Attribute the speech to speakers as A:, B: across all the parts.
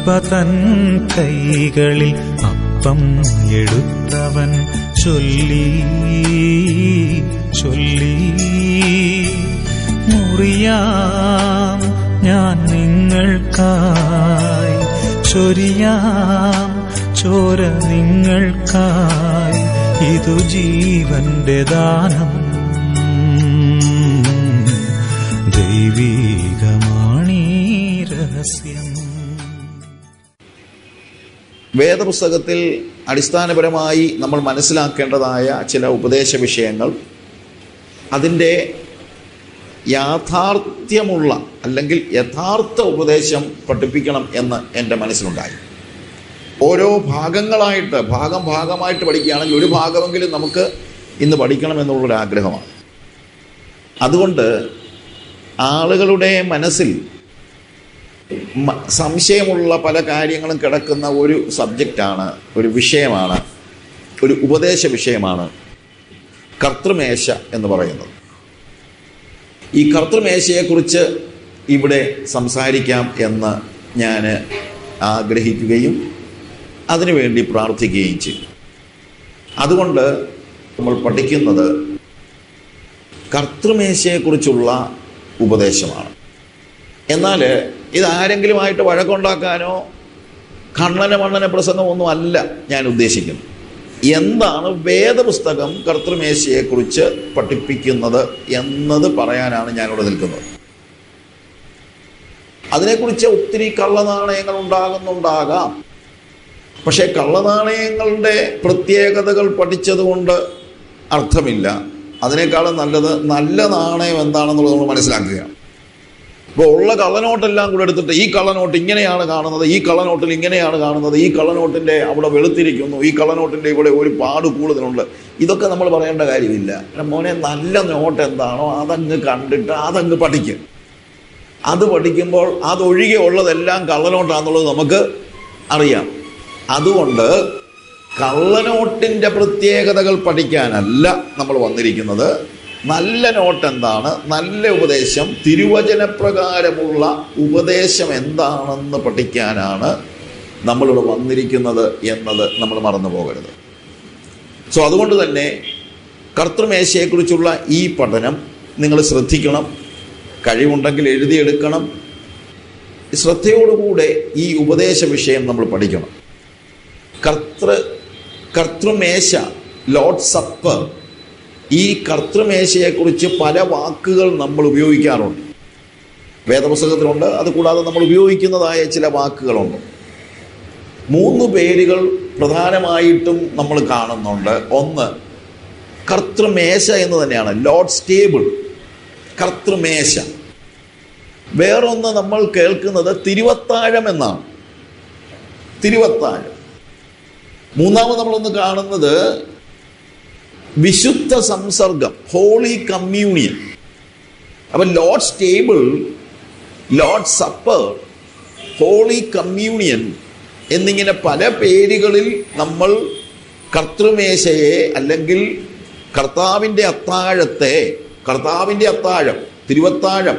A: തൻ കൈകളിൽ അപ്പം എടുത്തവൻ ചൊല്ലി ചൊല്ലി, മുറിയാം ഞാൻ നിങ്ങൾക്കായി, ചൊരിയാം ചോര നിങ്ങൾക്കായി, ഇതു ജീവന്റെ ദാനം, ദൈവീകമാണീ രഹസ്യം.
B: വേദപുസ്തകത്തിൽ അടിസ്ഥാനപരമായി നമ്മൾ മനസ്സിലാക്കേണ്ടതായ ചില ഉപദേശ വിഷയങ്ങൾ, അതിൻ്റെ യാഥാർത്ഥ്യമുള്ള അല്ലെങ്കിൽ യഥാർത്ഥ ഉപദേശം പഠിപ്പിക്കണം എന്ന് എൻ്റെ മനസ്സിലുണ്ടായി. ഓരോ ഭാഗങ്ങളായിട്ട് ഭാഗമായിട്ട് പഠിക്കുകയാണെങ്കിൽ ഒരു ഭാഗമെങ്കിലും നമുക്ക് ഇന്ന് പഠിക്കണം എന്നുള്ളൊരാഗ്രഹമാണ്. അതുകൊണ്ട് ആളുകളുടെ മനസ്സിൽ സംശയമുള്ള പല കാര്യങ്ങളും കിടക്കുന്ന ഒരു സബ്ജക്റ്റാണ്, ഒരു വിഷയമാണ്, ഒരു ഉപദേശ വിഷയമാണ് കർത്തൃമേശ എന്ന് പറയുന്നത്. ഈ കർത്തൃമേശയെക്കുറിച്ച് ഇവിടെ സംസാരിക്കാം എന്ന് ഞാൻ ആഗ്രഹിക്കുകയും അതിനുവേണ്ടി പ്രാർത്ഥിക്കുകയും ചെയ്യും. അതുകൊണ്ട് നമ്മൾ പഠിക്കുന്നത് കർത്തൃമേശയെക്കുറിച്ചുള്ള ഉപദേശമാണ്. എന്നാൽ ഇതാരെങ്കിലുമായിട്ട് വഴക്കുണ്ടാക്കാനോ കണ്ണന പ്രസംഗമൊന്നും അല്ല ഞാൻ ഉദ്ദേശിക്കുന്നത്. എന്താണ് വേദപുസ്തകം കർത്തൃമേശയെക്കുറിച്ച് പഠിപ്പിക്കുന്നത് എന്നത് പറയാനാണ് ഞാനിവിടെ നിൽക്കുന്നത്. അതിനെക്കുറിച്ച് ഒത്തിരി കള്ളനാണയങ്ങൾ ഉണ്ടാകുന്നുണ്ടാകാം. പക്ഷേ കള്ളനാണയങ്ങളുടെ പ്രത്യേകതകൾ പഠിച്ചതുകൊണ്ട് അർത്ഥമില്ല. അതിനേക്കാളും നല്ലത് നല്ല നാണയം എന്താണെന്നുള്ളത് നമ്മൾ മനസ്സിലാക്കുകയാണ്. ഇപ്പോൾ ഉള്ള കള്ളനോട്ടെല്ലാം കൂടെ എടുത്തിട്ട് ഈ കള്ളനോട്ട് ഇങ്ങനെയാണ് കാണുന്നത്, ഈ കള്ളനോട്ടിൽ ഇങ്ങനെയാണ് കാണുന്നത്, ഈ കള്ളനോട്ടിൻ്റെ അവിടെ വെളുത്തിരിക്കുന്നു, ഈ കള്ളനോട്ടിൻ്റെ ഇവിടെ ഒരു പാട് കൂടുതലുണ്ട്, ഇതൊക്കെ നമ്മൾ പറയേണ്ട കാര്യമില്ല. മോനെ, നല്ല നോട്ട് എന്താണോ അതങ്ങ് കണ്ടിട്ട് അതങ്ങ് പഠിക്കും. അത് പഠിക്കുമ്പോൾ അതൊഴികെ ഉള്ളതെല്ലാം കള്ളനോട്ടാണെന്നുള്ളത് നമുക്ക് അറിയാം. അതുകൊണ്ട് കള്ളനോട്ടിൻ്റെ പ്രത്യേകതകൾ പഠിക്കാനല്ല നമ്മൾ വന്നിരിക്കുന്നത്. നല്ല നോട്ട് എന്താണ്, നല്ല ഉപദേശം, തിരുവചനപ്രകാരമുള്ള ഉപദേശം എന്താണെന്ന് പഠിക്കാനാണ് നമ്മളിവിടെ വന്നിരിക്കുന്നത് എന്നത് നമ്മൾ മറന്നു പോകരുത്. അതുകൊണ്ട് തന്നെ കർത്തൃമേശയെക്കുറിച്ചുള്ള ഈ പഠനം നിങ്ങൾ ശ്രദ്ധിക്കണം. കഴിവുണ്ടെങ്കിൽ എഴുതിയെടുക്കണം. ശ്രദ്ധയോടുകൂടെ ഈ ഉപദേശ വിഷയം നമ്മൾ പഠിക്കണം. കർത്തൃമേശ, ലോർഡ് സപ്പർ, ഈ കർത്തൃമേശയെക്കുറിച്ച് പല വാക്കുകൾ നമ്മൾ ഉപയോഗിക്കാറുണ്ട്. വേദപുസ്തകത്തിലുണ്ട്. അതുകൂടാതെ നമ്മൾ ഉപയോഗിക്കുന്നതായ ചില വാക്കുകളുണ്ട്. 3 പേരുകൾ പ്രധാനമായിട്ടും നമ്മൾ കാണുന്നുണ്ട്. ഒന്ന് കർത്തൃമേശ എന്ന് തന്നെയാണ്, ലോർഡ്സ് ടേബിൾ, കർത്തൃമേശ. വേറൊന്ന് നമ്മൾ കേൾക്കുന്നത് തിരുവത്താഴം എന്നാണ്, തിരുവത്താഴം. മൂന്നാമത് നമ്മളൊന്ന് കാണുന്നത് വിശുദ്ധ സംസർഗം, ഹോളി കമ്മ്യൂണിയൻ. അപ്പം Lord's table, Lord's supper, holy communion എന്നിങ്ങനെ പല പേരുകളിൽ നമ്മൾ കർത്തൃമേശയെ അല്ലെങ്കിൽ കർത്താവിൻ്റെ അത്താഴത്തെ, കർത്താവിൻ്റെ അത്താഴം, തിരുവത്താഴം,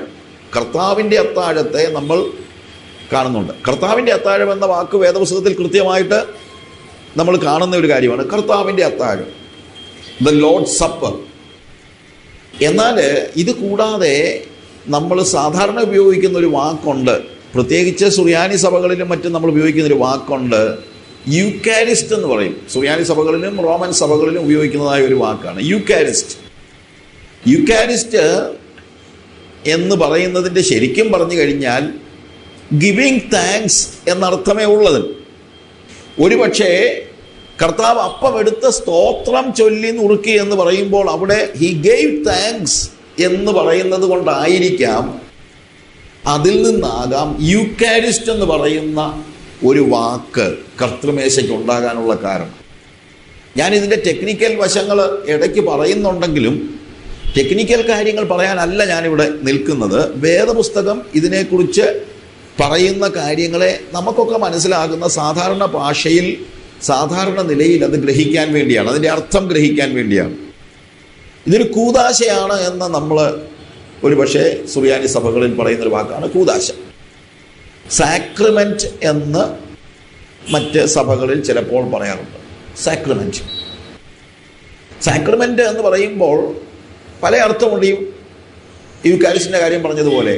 B: കർത്താവിൻ്റെ അത്താഴത്തെ നമ്മൾ കാണുന്നുണ്ട്. കർത്താവിൻ്റെ അത്താഴം എന്ന വാക്ക് വേദപുസ്തകത്തിൽ കൃത്യമായിട്ട് നമ്മൾ കാണുന്ന ഒരു കാര്യമാണ്, കർത്താവിൻ്റെ അത്താഴം, ദ ലോർഡ് സപ്പർ. എന്നാൽ ഇത് കൂടാതെ നമ്മൾ സാധാരണ ഉപയോഗിക്കുന്ന ഒരു വാക്കുണ്ട്, പ്രത്യേകിച്ച് സുറിയാനി സഭകളിലും മറ്റും നമ്മൾ ഉപയോഗിക്കുന്ന ഒരു വാക്കുണ്ട്, യൂക്കാരിസ്റ്റ് എന്ന് പറയും. സുറിയാനി സഭകളിലും റോമൻ സഭകളിലും ഉപയോഗിക്കുന്നതായ ഒരു വാക്കാണ് യൂക്കാരിസ്റ്റ്. യൂക്കാരിസ്റ്റ് എന്ന് പറയുന്നതിൻ്റെ ശരിക്കും പറഞ്ഞു കഴിഞ്ഞാൽ ഗിവിങ് താങ്ക്സ് എന്നർത്ഥമേ ഉള്ളത്. ഒരുപക്ഷേ കർത്താവ് അപ്പം എടുത്ത് സ്തോത്രം ചൊല്ലി നുറുക്കി എന്ന് പറയുമ്പോൾ അവിടെ ഹി ഗേവ് താങ്ക്സ് എന്ന് പറയുന്നത് കൊണ്ടായിരിക്കാം, അതിൽ നിന്നാകാം യൂക്കാരിസ്റ്റ് എന്ന് പറയുന്ന ഒരു വാക്ക് കർത്തൃമേശയ്ക്ക് ഉണ്ടാകാനുള്ള കാരണം. ഞാനിതിൻ്റെ ടെക്നിക്കൽ വശങ്ങൾ ഇടയ്ക്ക് പറയുന്നുണ്ടെങ്കിലും ടെക്നിക്കൽ കാര്യങ്ങൾ പറയാനല്ല ഞാനിവിടെ നിൽക്കുന്നത്. വേദപുസ്തകം ഇതിനെക്കുറിച്ച് പറയുന്ന കാര്യങ്ങളെ നമുക്കൊക്കെ മനസ്സിലാകുന്ന സാധാരണ ഭാഷയിൽ, സാധാരണ നിലയിൽ അത് ഗ്രഹിക്കാൻ വേണ്ടിയാണ്, അതിൻ്റെ അർത്ഥം ഗ്രഹിക്കാൻ വേണ്ടിയാണ്. ഇതൊരു കൂദാശയാണ് എന്ന് നമ്മൾ ഒരു പക്ഷേ സുറിയാനി സഭകളിൽ പറയുന്നൊരു വാക്കാണ് കൂദാശ. സാക്രമെന്റ് എന്ന് മറ്റ് സഭകളിൽ ചിലപ്പോൾ പറയാറുണ്ട്. സാക്രമെന്റ് സാക്രമെന്റ് എന്ന് പറയുമ്പോൾ പല അർത്ഥമുണ്ട്. ഈ യൂക്കാരിസ്റ്റിൻ്റെ കാര്യം പറഞ്ഞതുപോലെ,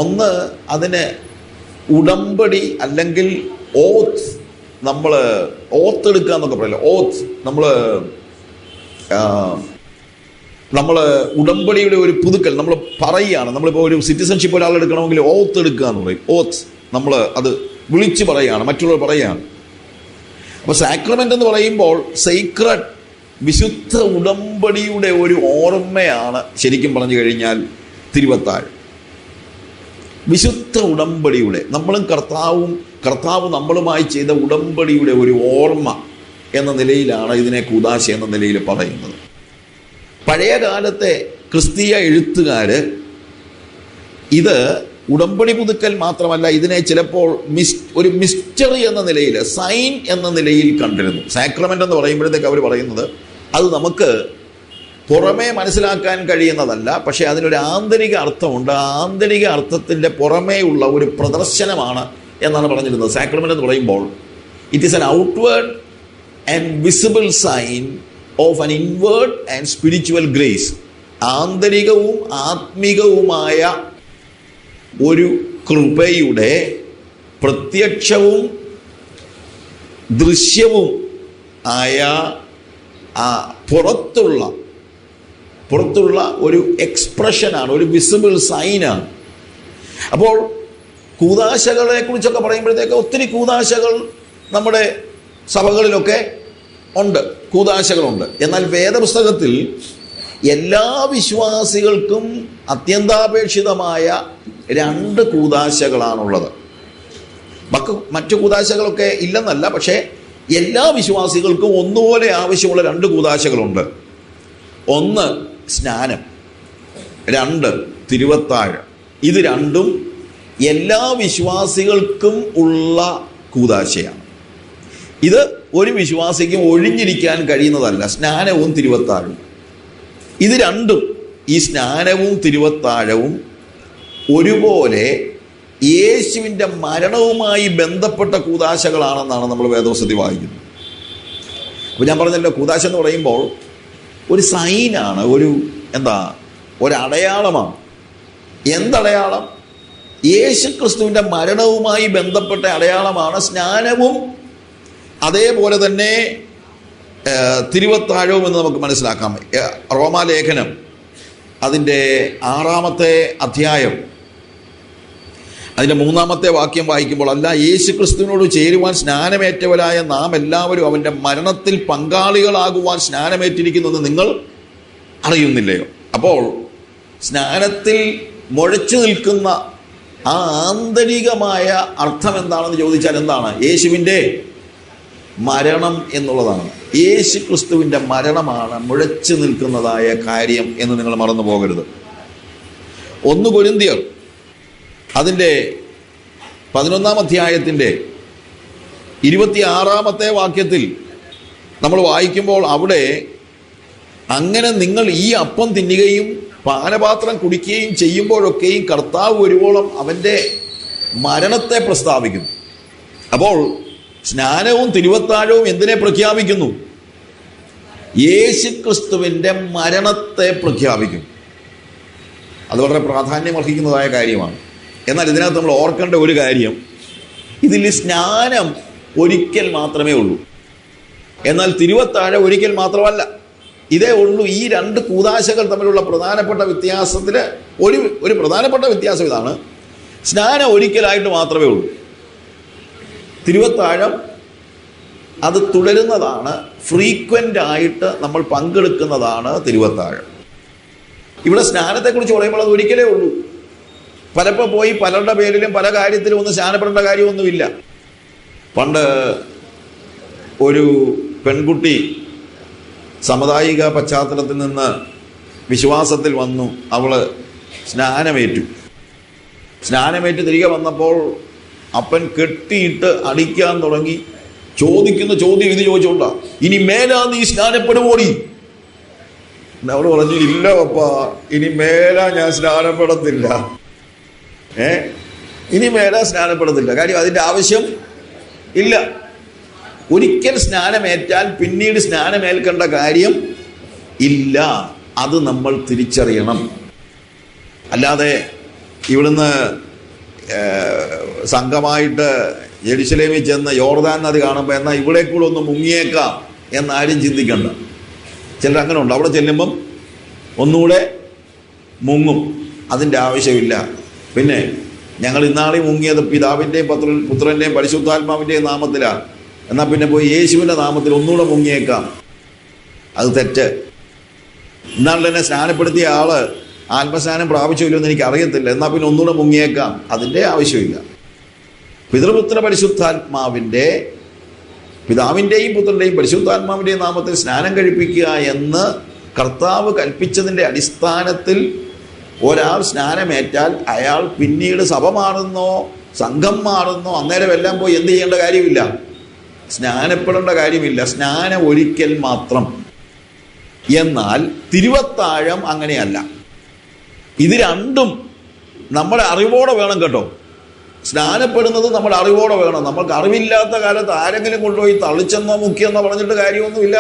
B: ഒന്ന് അതിന് ഉടമ്പടി അല്ലെങ്കിൽ ഓത്ത്, നമ്മൾ ഓത്ത് എടുക്കുക എന്നൊക്കെ പറയില്ല. ഓത്ത് നമ്മൾ ഉടമ്പടിയുടെ ഒരു പുതുക്കൽ നമ്മൾ പറയുകയാണ്. നമ്മളിപ്പോൾ ഒരു സിറ്റിസൺഷിപ്പ് ഒരാൾ എടുക്കണമെങ്കിൽ ഓത്ത് എടുക്കുക എന്ന് പറയും. ഓത്ത് നമ്മൾ അത് വിളിച്ച് പറയുകയാണ്, മറ്റുള്ളവർ പറയുകയാണ്. അപ്പോൾ സാക്രമെന്റ് എന്ന് പറയുമ്പോൾ സീക്രട്ട്, വിശുദ്ധ ഉടമ്പടിയുടെ ഒരു ഓർമ്മയാണ് ശരിക്കും പറഞ്ഞു കഴിഞ്ഞാൽ തിരുവത്താഴ്. വിശുദ്ധ ഉടമ്പടിയുടെ, നമ്മളും കർത്താവ് നമ്മളുമായി ചെയ്ത ഉടമ്പടിയുടെ ഒരു ഓർമ്മ എന്ന നിലയിലാണ് ഇതിനെ കൂദാശ എന്ന നിലയിൽ പറയുന്നത്. പഴയ കാലത്തെ ക്രിസ്തീയ എഴുത്തുകാർ ഇത് ഉടമ്പടി പുതുക്കൽ മാത്രമല്ല, ഇതിനെ ചിലപ്പോൾ ഒരു മിസ്റ്ററി എന്ന നിലയിൽ, സൈൻ എന്ന നിലയിൽ കണ്ടിരുന്നു. സാക്രമെന്റ് എന്ന് പറയുമ്പോഴത്തേക്ക് അവർ പറയുന്നത് അത് നമുക്ക് പുറമേ മനസ്സിലാക്കാൻ കഴിയുന്നതല്ല, പക്ഷേ അതിനൊരു ആന്തരിക അർത്ഥമുണ്ട്. ആ ആന്തരിക അർത്ഥത്തിൻ്റെ പുറമേയുള്ള ഒരു പ്രദർശനമാണ് എന്നാണ് പറഞ്ഞിരുന്നത്. സാക്രമെന്റ് എന്ന് പറയുമ്പോൾ it is an outward and visible sign of an inward and spiritual grace. ആന്തരികവും ആത്മികവുമായ ഒരു കൃപയുടെ പ്രത്യക്ഷവും ദൃശ്യവും ആയ പുറത്തുള്ള ഒരു എക്സ്പ്രഷനാണ്, ഒരു വിസിബിൾ സൈനാണ്. അപ്പോൾ കൂദാശകളെ കുറിച്ചൊക്കെ പറയുമ്പോഴത്തേക്ക് ഒത്തിരി കൂദാശകൾ നമ്മുടെ സഭകളിലൊക്കെ ഉണ്ട്, കൂദാശകളുണ്ട്. എന്നാൽ വേദപുസ്തകത്തിൽ എല്ലാ വിശ്വാസികൾക്കും അത്യന്താപേക്ഷിതമായ 2 കൂദാശകളാണുള്ളത്. മറ്റു കൂദാശകളൊക്കെ ഇല്ലെന്നല്ല, പക്ഷേ എല്ലാ വിശ്വാസികൾക്കും ഒന്നുപോലെ ആവശ്യമുള്ള 2 കൂദാശകളുണ്ട്. ഒന്ന് സ്നാനം, 2 തിരുവത്താഴ്. ഇത് രണ്ടും എല്ലാ വിശ്വാസികൾക്കും ഉള്ള കൂദാശയാണ്. ഇത് ഒരു വിശ്വാസിക്കും ഒഴിഞ്ഞിരിക്കാൻ കഴിയുന്നതല്ല, സ്നാനവും തിരുവത്താഴവും. ഇത് രണ്ടും, ഈ സ്നാനവും തിരുവത്താഴവും ഒരുപോലെ യേശുവിൻ്റെ മരണവുമായി ബന്ധപ്പെട്ട കൂദാശകളാണെന്നാണ് നമ്മൾ വേദപുസ്തകത്തിൽ വായിക്കുന്നത്. അപ്പോൾ ഞാൻ പറഞ്ഞല്ലോ, കൂദാശ എന്ന് പറയുമ്പോൾ ഒരു സൈനാണ്, ഒരടയാളമാണ്. എന്തടയാളം? യേശു ക്രിസ്തുവിൻ്റെ മരണവുമായി ബന്ധപ്പെട്ട അടയാളമാണ് സ്നാനവും അതേപോലെ തന്നെ തിരുവത്താഴവും എന്ന് നമുക്ക് മനസ്സിലാക്കാം. റോമാലേഖനം അതിൻ്റെ 6-ാമത്തെ അധ്യായം അതിൻ്റെ 3-ാമത്തെ വാക്യം വായിക്കുമ്പോൾ, അല്ല യേശു ക്രിസ്തുവിനോട് ചേരുവാൻ സ്നാനമേറ്റവരായ നാം എല്ലാവരും അവൻ്റെ മരണത്തിൽ പങ്കാളികളാകുവാൻ സ്നാനമേറ്റിരിക്കുന്നെന്ന് നിങ്ങൾ അറിയുന്നില്ലയോ? അപ്പോൾ സ്നാനത്തിൽ മുഴച്ചു നിൽക്കുന്ന ആ ആന്തരികമായ അർത്ഥം എന്താണെന്ന് ചോദിച്ചാൽ എന്താണ്? യേശുവിൻ്റെ മരണം എന്നുള്ളതാണ്. യേശു ക്രിസ്തുവിൻ്റെ മരണമാണ് മുഴച്ചു നിൽക്കുന്നതായ കാര്യം എന്ന് നിങ്ങൾ മറന്നു പോകരുത്. 1 കൊരിന്ത്യർ അതിൻ്റെ 11-ാം അധ്യായത്തിൻ്റെ 26-ാമത്തെ വാക്യത്തിൽ നമ്മൾ വായിക്കുമ്പോൾ, അവിടെ അങ്ങനെ നിങ്ങൾ ഈ അപ്പം തിന്നുകയും പാനപാത്രം കുടിക്കുകയും ചെയ്യുമ്പോഴൊക്കെയും കർത്താവ് വരുവോളം അവൻ്റെ മരണത്തെ പ്രസ്താവിക്കുന്നു. അപ്പോൾ സ്നാനവും തിരുവത്താഴവും എന്തിനെ പ്രഖ്യാപിക്കുന്നു? യേശു ക്രിസ്തുവിൻ്റെ മരണത്തെ പ്രഖ്യാപിക്കും. അത് വളരെ പ്രാധാന്യമർഹിക്കുന്നതായ കാര്യമാണ്. എന്നാൽ ഇതിനകത്ത് നമ്മൾ ഓർക്കേണ്ട ഒരു കാര്യം, ഇതിൽ സ്നാനം ഒരിക്കൽ മാത്രമേ ഉള്ളൂ, എന്നാൽ തിരുവത്താഴ ഒരിക്കൽ മാത്രമല്ല. ഇതേ ഉള്ളൂ. ഈ 2 കൂദാശകൾ തമ്മിലുള്ള പ്രധാനപ്പെട്ട വ്യത്യാസത്തിൽ ഒരു പ്രധാനപ്പെട്ട വ്യത്യാസം ഇതാണ്: സ്നാനം ഒരിക്കലായിട്ട് മാത്രമേ ഉള്ളൂ. തിരുവത്താഴം അത് തുടരുന്നതാണ്, ഫ്രീക്വൻ്റ് ആയിട്ട് നമ്മൾ പങ്കെടുക്കുന്നതാണ് തിരുവത്താഴം. ഇവിടെ സ്നാനത്തെക്കുറിച്ച് പറയുമ്പോൾ അത് ഒരിക്കലേ ഉള്ളൂ. പലപ്പോൾ പോയി പലരുടെ പേരിലും പല കാര്യത്തിലും ഒന്നും സ്നാനപ്പെടേണ്ട കാര്യമൊന്നുമില്ല. പണ്ട് ഒരു പെൺകുട്ടി സാമുദായിക പശ്ചാത്തലത്തിൽ നിന്ന് വിശ്വാസത്തിൽ വന്നു. അവൾ സ്നാനമേറ്റ് തിരികെ വന്നപ്പോൾ അപ്പൻ കെട്ടിയിട്ട് അടിക്കാൻ തുടങ്ങി. ചോദിക്കുന്ന ചോദ്യം ഇത് ചോദിച്ചോണ്ടാ, ഇനി മേലാ നീ സ്നാനപ്പെടുവോടി? അവൾ പറഞ്ഞു, ഇല്ല പപ്പ, ഇനി മേലാ ഞാൻ സ്നാനപ്പെടത്തില്ല. ഇനി മേലെ സ്നാനപ്പെടുന്നില്ല. കാര്യം അതിൻ്റെ ആവശ്യം ഇല്ല. ഒരിക്കൽ സ്നാനമേറ്റാൽ പിന്നീട് സ്നാനമേൽക്കേണ്ട കാര്യം ഇല്ല. അത് നമ്മൾ തിരിച്ചറിയണം. അല്ലാതെ ഇവിടുന്ന് സംഘമായിട്ട് യെരുശലേമിൽ ചെന്ന് യോർദാൻ നദി കാണുമ്പോൾ എന്നാൽ ഇവിടെ കൂടെ ഒന്ന് മുങ്ങിയേക്കാം എന്നാരും ചിന്തിക്കണ്ട. ചിലർ അങ്ങനെ ഉണ്ട്, അവിടെ ചെല്ലുമ്പം ഒന്നുകൂടെ മുങ്ങും. അതിൻ്റെ ആവശ്യമില്ല. പിന്നെ ഞങ്ങൾ ഇന്നാളി മുങ്ങിയത് പിതാവിൻ്റെയും പുത്രൻ്റെയും പരിശുദ്ധാത്മാവിൻ്റെയും നാമത്തിലാണ്, എന്നാൽ പിന്നെ പോയി യേശുവിൻ്റെ നാമത്തിൽ ഒന്നുകൂടെ മുങ്ങിയേക്കാം. അത് തെറ്റ്. ഇന്നാളിൽ എന്നെ സ്നാനപ്പെടുത്തിയ ആള് ആത്മസ്നാനം പ്രാപിച്ചില്ലോ എന്ന് എനിക്ക് അറിയത്തില്ല, എന്നാൽ പിന്നെ ഒന്നുകൂടെ മുങ്ങിയേക്കാം. അതിൻ്റെ ആവശ്യമില്ല. പിതൃപുത്ര പരിശുദ്ധാത്മാവിൻ്റെ, പിതാവിൻ്റെയും പുത്രൻ്റെയും പരിശുദ്ധാത്മാവിൻ്റെയും നാമത്തിൽ സ്നാനം കഴിപ്പിക്കുക എന്ന് കർത്താവ് കൽപ്പിച്ചതിൻ്റെ അടിസ്ഥാനത്തിൽ ഒരാൾ സ്നാനമേറ്റാൽ അയാൾ പിന്നീട് സഭ മാറുന്നോ സംഘം മാറുന്നോ അന്നേരം എല്ലാം പോയി എന്ത് ചെയ്യേണ്ട കാര്യമില്ല, സ്നാനപ്പെടേണ്ട കാര്യമില്ല. സ്നാനം ഒരിക്കൽ മാത്രം. എന്നാൽ തിരുവത്താഴം അങ്ങനെയല്ല. ഇത് രണ്ടും നമ്മുടെ അറിവോടെ വേണം കേട്ടോ. സ്നാനപ്പെടുന്നത് നമ്മുടെ അറിവോടെ വേണം. നമ്മൾക്ക് അറിവില്ലാത്ത കാലത്ത് ആരെങ്കിലും കൊണ്ടുപോയി തളിച്ചെന്നോ മുക്കിയെന്നോ പറഞ്ഞിട്ട് കാര്യമൊന്നുമില്ല.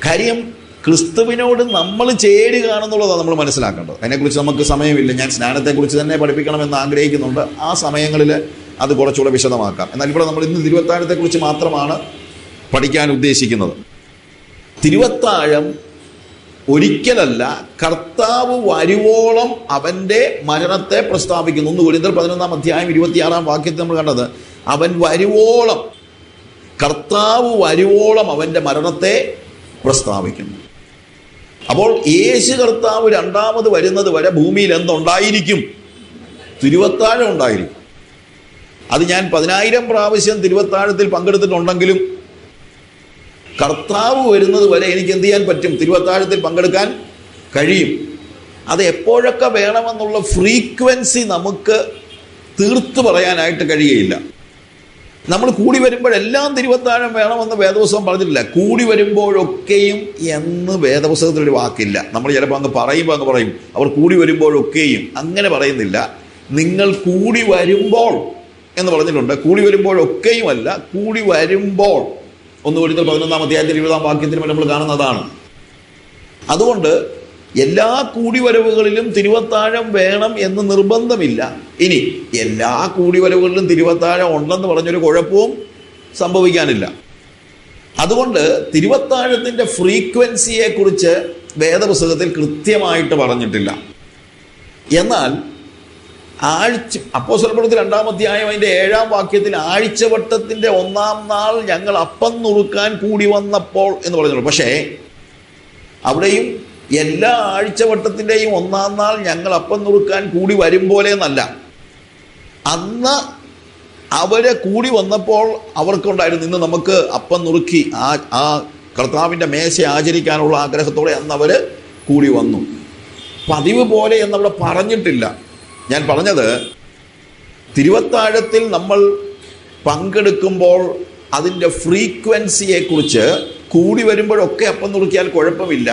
B: കാര്യം ക്രിസ്തുവിനോട് നമ്മൾ ചേരുകയാണെന്നുള്ളതാണ് നമ്മൾ മനസ്സിലാക്കേണ്ടത്. അതിനെക്കുറിച്ച് നമുക്ക് സമയമില്ല. ഞാൻ സ്നാനത്തെക്കുറിച്ച് തന്നെ പഠിപ്പിക്കണമെന്ന് ആഗ്രഹിക്കുന്നുണ്ട്. ആ സമയങ്ങളിൽ അത് കുറച്ചുകൂടെ വിശദമാക്കാം. എന്നാൽ ഇവിടെ നമ്മൾ ഇന്ന് തിരുവത്താഴത്തെക്കുറിച്ച് മാത്രമാണ് പഠിക്കാൻ ഉദ്ദേശിക്കുന്നത്. തിരുവത്താഴം ഒരിക്കലല്ല, കർത്താവ് വരുവോളം അവൻ്റെ മരണത്തെ പ്രസ്താവിക്കുന്നു. 1 കൊരിന്ത്യർ 11 അധ്യായം 26 വാക്യത്തിൽ നമ്മൾ കണ്ടത്, അവൻ വരുവോളം, കർത്താവ് വരുവോളം അവൻ്റെ മരണത്തെ പ്രസ്താവിക്കുന്നു. അപ്പോൾ യേശു കർത്താവ് രണ്ടാമത് വരുന്നത് വരെ ഭൂമിയിൽ എന്തുണ്ടായിരിക്കും? തിരുവത്താഴം ഉണ്ടായിരിക്കും. അത് ഞാൻ 10,000 പ്രാവശ്യം തിരുവത്താഴത്തിൽ പങ്കെടുത്തിട്ടുണ്ടെങ്കിലും കർത്താവ് വരുന്നത് വരെ എനിക്ക് എന്ത് ചെയ്യാൻ പറ്റും? തിരുവത്താഴത്തിൽ പങ്കെടുക്കാൻ കഴിയും. അത് എപ്പോഴൊക്കെ വേണമെന്നുള്ള ഫ്രീക്വൻസി നമുക്ക് തീർത്തു പറയാനായിട്ട് കഴിയുകയില്ല. നമ്മൾ കൂടി വരുമ്പോഴെല്ലാം തിരുവത്താഴം വേണമെന്ന് വേദപുസ്തകം പറഞ്ഞിട്ടില്ല. കൂടി വരുമ്പോഴൊക്കെയും എന്ന് വേദപുസ്തകത്തിലൊരു വാക്കില്ല. നമ്മൾ ചിലപ്പോൾ അങ്ങ് പറയും അവർ കൂടി വരുമ്പോഴൊക്കെയും, അങ്ങനെ പറയുന്നില്ല. നിങ്ങൾ കൂടി വരുമ്പോൾ എന്ന് പറഞ്ഞിട്ടുണ്ട്. കൂടി വരുമ്പോഴൊക്കെയും അല്ല, കൂടി വരുമ്പോൾ. 1 കൊരിന്ത്യർ 11 അധ്യായത്തിൽ 20 വാക്യത്തിൽ നമ്മൾ കാണുന്നതാണ്. അതുകൊണ്ട് എല്ലാ കൂടിവരവുകളിലും തിരുവത്താഴം വേണം എന്ന് നിർബന്ധമില്ല. ഇനി എല്ലാ കൂടിവരവുകളിലും തിരുവത്താഴം ഉണ്ടെന്ന് പറഞ്ഞൊരു കുഴപ്പവും സംഭവിക്കാനില്ല. അതുകൊണ്ട് തിരുവത്താഴത്തിൻ്റെ ഫ്രീക്വൻസിയെ കുറിച്ച് വേദപുസ്തകത്തിൽ കൃത്യമായിട്ട് പറഞ്ഞിട്ടില്ല. എന്നാൽ അപ്പോസ്തലപ്രവൃത്തി 2 അധ്യായം അതിൻ്റെ 7 വാക്യത്തിൽ ആഴ്ചവട്ടത്തിൻ്റെ 1-ാം നാൾ ഞങ്ങൾ അപ്പം നുറുക്കാൻ കൂടി വന്നപ്പോൾ എന്ന് പറഞ്ഞുള്ളൂ. പക്ഷേ അവിടെയും എല്ലാ ആഴ്ചവട്ടത്തിൻ്റെയും 1-ാം നാൾ ഞങ്ങൾ അപ്പം നുറുക്കാൻ കൂടി വരും പോലെ എന്നല്ല. അന്ന് അവരെ കൂടി വന്നപ്പോൾ അവർക്കുണ്ടായിരുന്നു, ഇന്ന് നമുക്ക് അപ്പം നുറുക്കി ആ കർത്താവിൻ്റെ മേശ ആചരിക്കാനുള്ള ആഗ്രഹത്തോടെ അന്ന് അവർ കൂടി വന്നു. പതിവ് പോലെ എന്നവിടെ പറഞ്ഞിട്ടില്ല. ഞാൻ പറഞ്ഞത്, തിരുവത്താഴത്തിൽ നമ്മൾ പങ്കെടുക്കുമ്പോൾ അതിൻ്റെ ഫ്രീക്വൻസിയെക്കുറിച്ച് കൂടി വരുമ്പോഴൊക്കെ അപ്പം നുറുക്കിയാൽ കുഴപ്പമില്ല,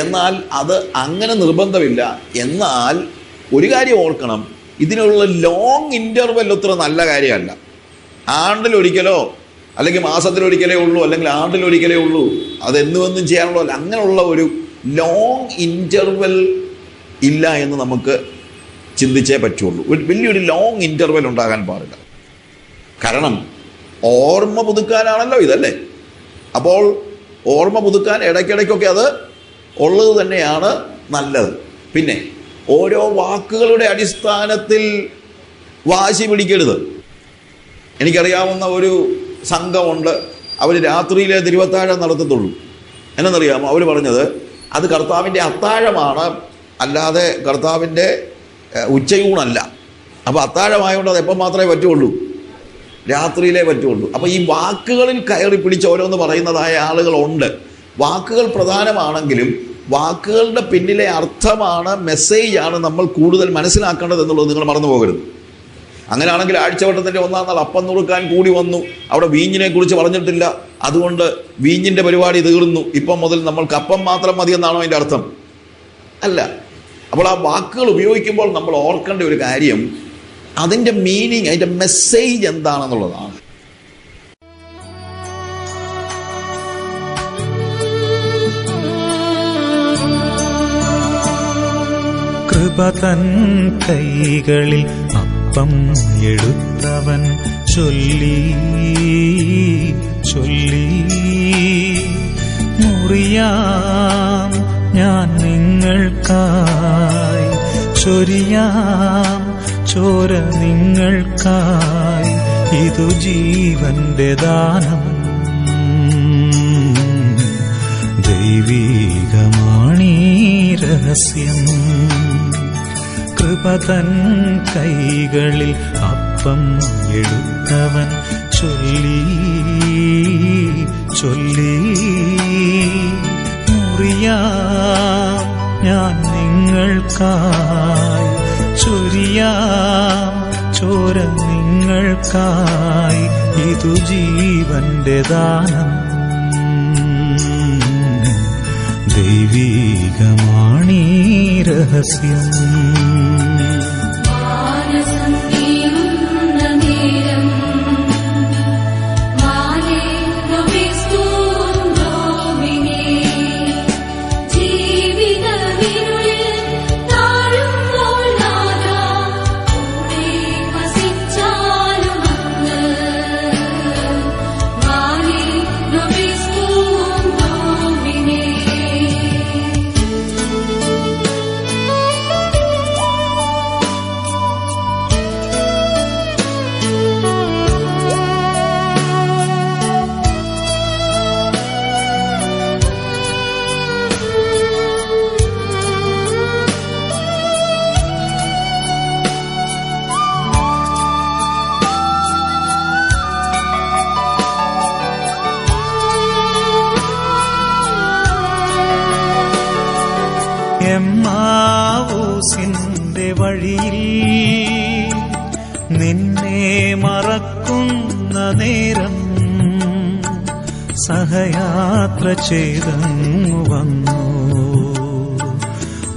B: എന്നാൽ അത് അങ്ങനെ നിർബന്ധമില്ല. എന്നാൽ ഒരു കാര്യം ഓർക്കണം, ഇതിനുള്ള ലോങ് ഇൻ്റർവെൽ ഒത്ര നല്ല കാര്യമല്ല. ആണ്ടിലൊരിക്കലോ അല്ലെങ്കിൽ മാസത്തിലൊരിക്കലേ ഉള്ളൂ, അല്ലെങ്കിൽ ആണ്ടിലൊരിക്കലേ ഉള്ളൂ, അതെന്നുമെന്നും ചെയ്യാനുള്ള അങ്ങനെയുള്ള ഒരു ലോങ് ഇൻ്റർവെൽ ഇല്ല എന്ന് നമുക്ക് ചിന്തിച്ചേ പറ്റുള്ളൂ. വലിയൊരു ലോങ് ഇൻ്റർവെൽ ഉണ്ടാകാൻ പാടില്ല. കാരണം ഓർമ്മ പുതുക്കാനാണല്ലോ ഇതല്ലേ. അപ്പോൾ ഓർമ്മ പുതുക്കാൻ ഇടയ്ക്കിടയ്ക്കൊക്കെ അത് ഉള്ളത് തന്നെയാണ് നല്ലത്. പിന്നെ ഓരോ വാക്കുകളുടെ അടിസ്ഥാനത്തിൽ വാശി പിടിക്കരുത്. എനിക്കറിയാവുന്ന ഒരു സംഘമുണ്ട്, അവർ രാത്രിയിലെ തിരുവത്താഴം നടത്തത്തുള്ളൂ. എന്നറിയാമോ? അവർ പറഞ്ഞത് അത് കർത്താവിൻ്റെ അത്താഴമാണ്, അല്ലാതെ കർത്താവിൻ്റെ ഉച്ചയൂണല്ല. അപ്പോൾ അത്താഴമായതുകൊണ്ട് അത് എപ്പം മാത്രമേ പറ്റുള്ളൂ? രാത്രിയിലേ പറ്റുള്ളൂ. അപ്പോൾ ഈ വാക്കുകളിൽ കയറി പിടിച്ച് ഓരോന്ന് പറയുന്നതായ ആളുകളുണ്ട്. വാക്കുകൾ പ്രധാനമാണെങ്കിലും വാക്കുകളുടെ പിന്നിലെ അർത്ഥമാണ്, മെസ്സേജാണ് നമ്മൾ കൂടുതൽ മനസ്സിലാക്കേണ്ടത് എന്നുള്ളത് നിങ്ങൾ മറന്നു പോകരുത്. അങ്ങനെയാണെങ്കിൽ ആഴ്ചവട്ടത്തിൻ്റെ 1-ാം നാൾ അപ്പം നുറുക്കാൻ കൂടി വന്നു, അവിടെ വീഞ്ഞിനെ കുറിച്ച് പറഞ്ഞിട്ടില്ല, അതുകൊണ്ട് വീഞ്ഞിൻ്റെ പരിപാടി തീർന്നു, ഇപ്പം മുതൽ നമ്മൾക്ക് അപ്പം മാത്രം മതി എന്നാണോ അതിൻ്റെ അർത്ഥം? അല്ല. അപ്പോൾ ആ വാക്കുകൾ ഉപയോഗിക്കുമ്പോൾ നമ്മൾ ഓർക്കേണ്ട ഒരു കാര്യം, അതിൻ്റെ മീനിങ്, അതിൻ്റെ മെസ്സേജ് എന്താണെന്നുള്ളതാണ്.
A: കൃപ തൻ കൈകളിൽ അപ്പം എടുത്തവൻ ചൊല്ലി ചൊല്ലി മുറിയാം ഞാൻ നിങ്ങൾക്കായി, ചൊരിയാം ചോര നിങ്ങൾക്കായി, ഇതു ജീവന്റെ ദാനം. ദൈവീകമാണീ രഹസ്യം. കൃപ തൻ കൈകളിൽ അപ്പം എടുത്തവൻ ചൊല്ലി ചൊല്ലി മുറിയാം ഞാൻ നിങ്ങൾക്കായി, ചൊരിയാം ചോര നിങ്ങൾക്കായി, ഇതു ജീവന്റെ ദാനം. ദൈവീകമാണീ രഹസ്യം. എമ്മാവൂസിന്റെ വഴിയിൽ നിന്നെ മറക്കുന്ന നേരം സഹയാത്ര ചെയ്തങ്ങു വന്നു,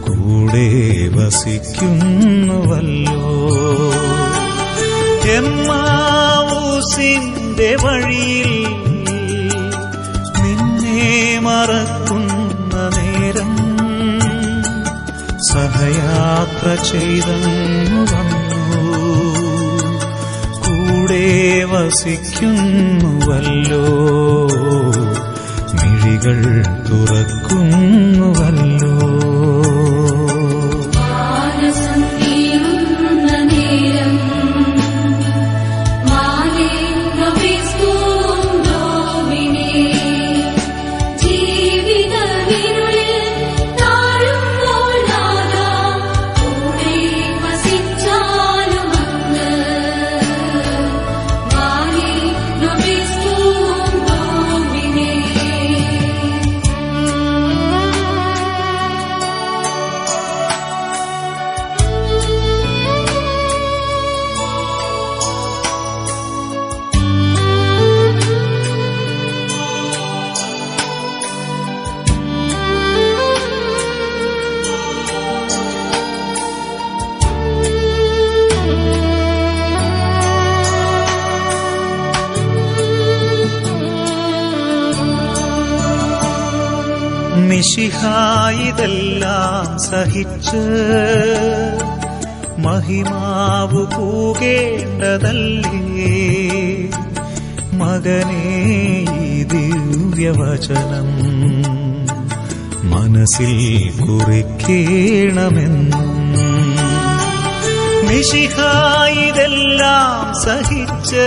A: കൂടെ വസിക്കുന്നുവല്ലോ. എമ്മാവൂസിന്റെ വഴിയിൽ നിന്നെ മറക്കുന്ന നേരം സഹയാത്ര ചെയ്തങ്ങു വന്നു, കൂടെ വസിക്കുന്നുവല്ലോ. മിഴികൾ തുറക്കുന്നുവല്ലോ. മിശിഹായിതെല്ലാം സഹിച്ച് മഹിമാവ് പൂകേണ്ടതല്ലേ മകനേ. ഈ ദിവ്യവചനം മനസ്സിൽ കുറിക്കേണമെന്നും. മിശിഹായിതെല്ലാം സഹിച്ച്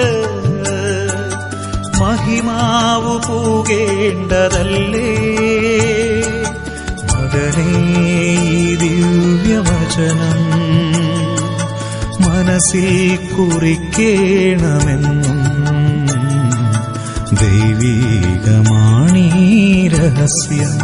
A: മഹിമാവ് പൂകേണ്ടതല്ലേ മകനേ. ഈ ദിവ്യവചനം മനസ്സിൽ കുറിക്കേണമെന്നും. ദൈവീകമാണീ രഹസ്യം.